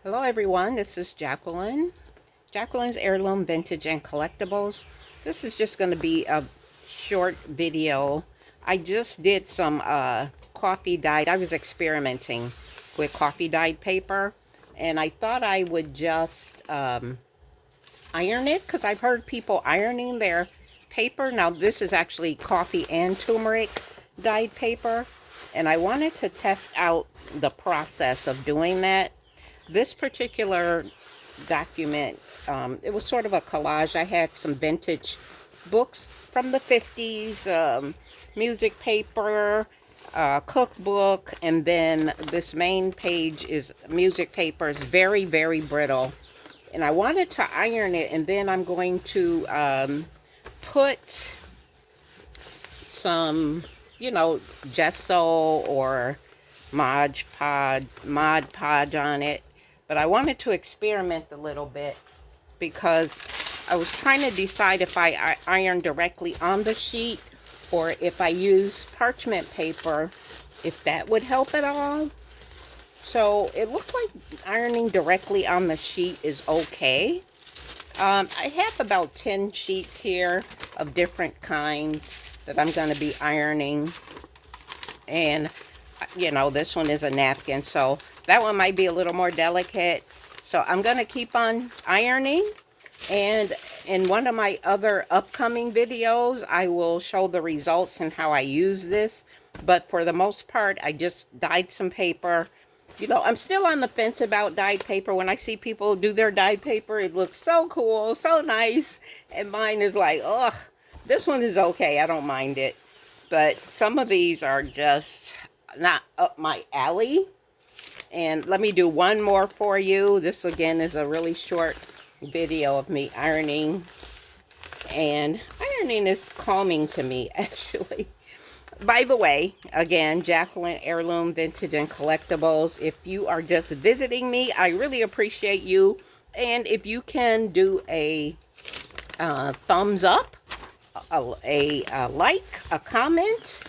Hello everyone, this is Jacqueline. Jacqueline's Heirloom Vintage and Collectibles. This is just going to be a short video. I just did some coffee dyed. I was experimenting with coffee dyed paper, and I thought I would just iron it because I've heard people ironing their paper. Now this is actually coffee and turmeric dyed paper, and I wanted to test out the process of doing that. This particular document, it was sort of a collage. I had some vintage books from the 50s, music paper, cookbook, and then this main page is music paper. It's very, very brittle. And I wanted to iron it, and then I'm going to put some, gesso or Mod Podge on it. But I wanted to experiment a little bit because I was trying to decide if I iron directly on the sheet or if I use parchment paper, if that would help at all. So it looks like ironing directly on the sheet is okay. I have about 10 sheets here of different kinds that I'm going to be ironing. And this one is a napkin, so that one might be a little more delicate. So I'm going to keep on ironing, and in one of my other upcoming videos, I will show the results and how I use this. But for the most part, I just dyed some paper. I'm still on the fence about dyed paper. When I see people do their dyed paper, it looks so cool, so nice. And mine is like, ugh, this one is okay. I don't mind it. But some of these are just not up my alley. And let me do one more for you. This again is a really short video of me ironing. And ironing is calming to me, actually. By the way, again, Jacqueline Heirloom Vintage and Collectibles. If you are just visiting me, I really appreciate you. And if you can do a thumbs up, a like, a comment,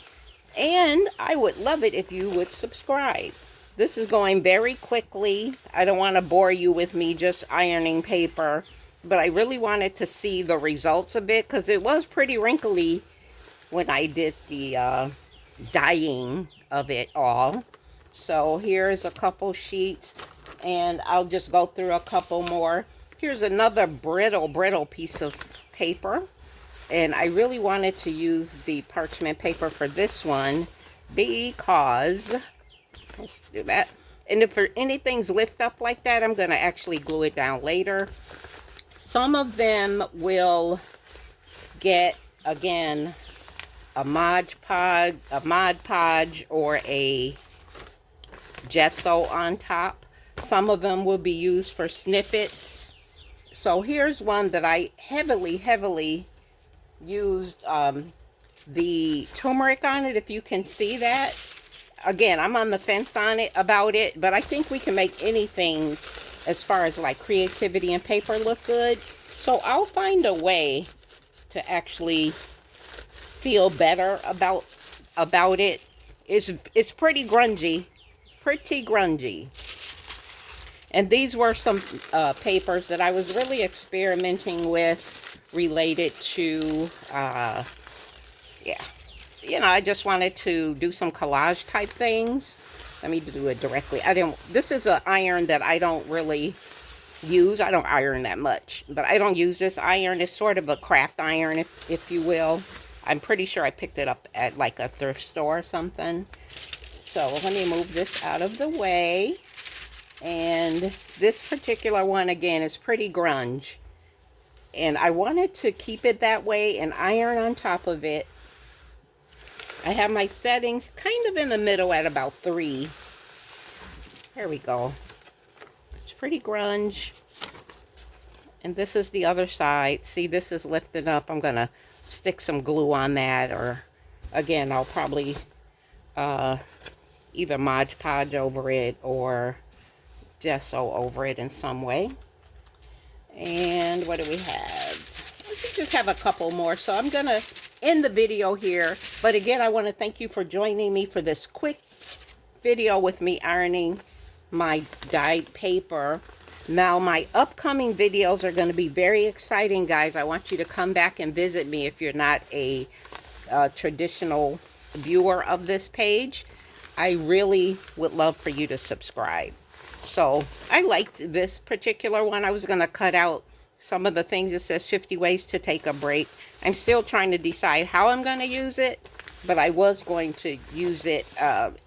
and I would love it if you would subscribe. This is going very quickly. I don't want to bore you with me just ironing paper, but I really wanted to see the results of it because it was pretty wrinkly when I did the dyeing of it all. So here's a couple sheets, and I'll just go through a couple more. Here's another brittle piece of paper. And I really wanted to use the parchment paper for this one because, let's do that. And if anything's lift up like that, I'm going to actually glue it down later. Some of them will get, again, a Mod Podge or a gesso on top. Some of them will be used for snippets. So here's one that I heavily used the turmeric on it, if you can see that. Again, I'm on the fence on it about it, but I think we can make anything as far as like creativity and paper look good. So I'll find a way to actually feel better about it. It's pretty grungy. And these were some papers that I was really experimenting with related to, I just wanted to do some collage type things. Let me do it directly. This is an iron that I don't really use. I don't iron that much, but I don't use this iron. It's sort of a craft iron, if you will. I'm pretty sure I picked it up at like a thrift store or something. So let me move this out of the way. And this particular one, again, is pretty grunge. And I wanted to keep it that way and iron on top of it. I have my settings kind of in the middle at about 3. There we go. It's pretty grunge. And this is the other side. See, this is lifted up. I'm going to stick some glue on that. Or, again, I'll probably either Mod Podge over it or gesso over it in some way. And what do we have? We just have a couple more. So I'm going to end the video here. But again, I want to thank you for joining me for this quick video with me ironing my dyed paper. Now, my upcoming videos are going to be very exciting, guys. I want you to come back and visit me if you're not a traditional viewer of this page. I really would love for you to subscribe. So I liked this particular one. I was going to cut out some of the things. It says 50 ways to take a break. I'm still trying to decide how I'm going to use it, but I was going to use it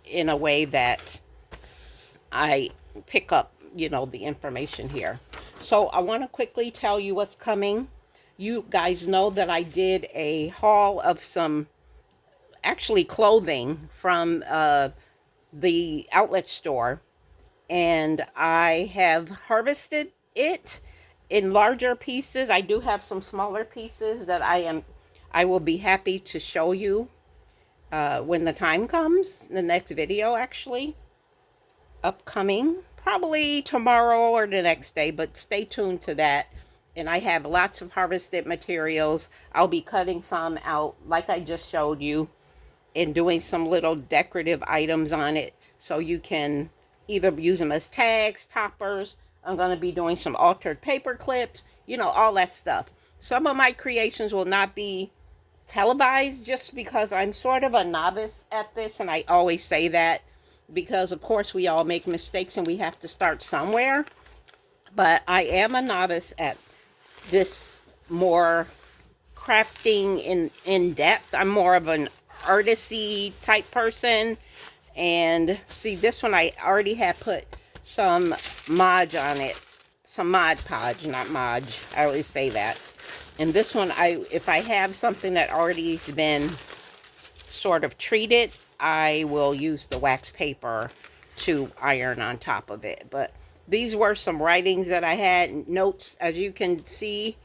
in a way that I pick up, you know, the information here. So I want to quickly tell you what's coming. You guys know that I did a haul of some actually clothing from the outlet store, and I have harvested it in larger pieces. I do have some smaller pieces that I will be happy to show you when the time comes. The next video actually upcoming, probably tomorrow or the next day, but stay tuned to that. And I have lots of harvested materials. I'll be cutting some out like I just showed you and doing some little decorative items on it, so you can either use them as tags, toppers. I'm going to be doing some altered paper clips, you know, all that stuff. Some of my creations will not be televised just because I'm sort of a novice at this, and I always say that because, of course, we all make mistakes and we have to start somewhere. But I am a novice at this more crafting in depth. I'm more of an artsy type person. And see, this one I already have put some Mod on it, some Mod Podge, not Modge. I always say that. And this one, if I have something that already's been sort of treated, I will use the wax paper to iron on top of it. But these were some writings that I had, notes, as you can see.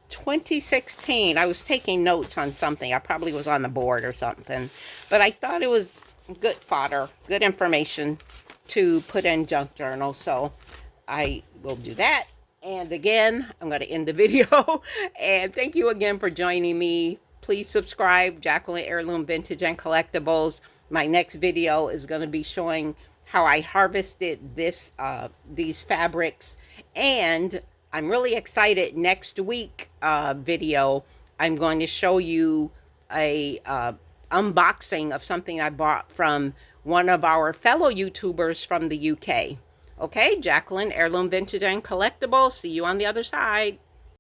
2016, I was taking notes on something. I probably was on the board or something, but I thought it was good fodder, good information to put in junk journal, so I will do that. And again, I'm going to end the video, and thank you again for joining me. Please subscribe, Jacqueline Heirloom Vintage and Collectibles. My next video is going to be showing how I harvested these fabrics, and I'm really excited. Next week video, I'm going to show you a unboxing of something I bought from one of our fellow YouTubers from the UK. Okay, Jacqueline, Heirloom Vintage and Collectibles. See you on the other side.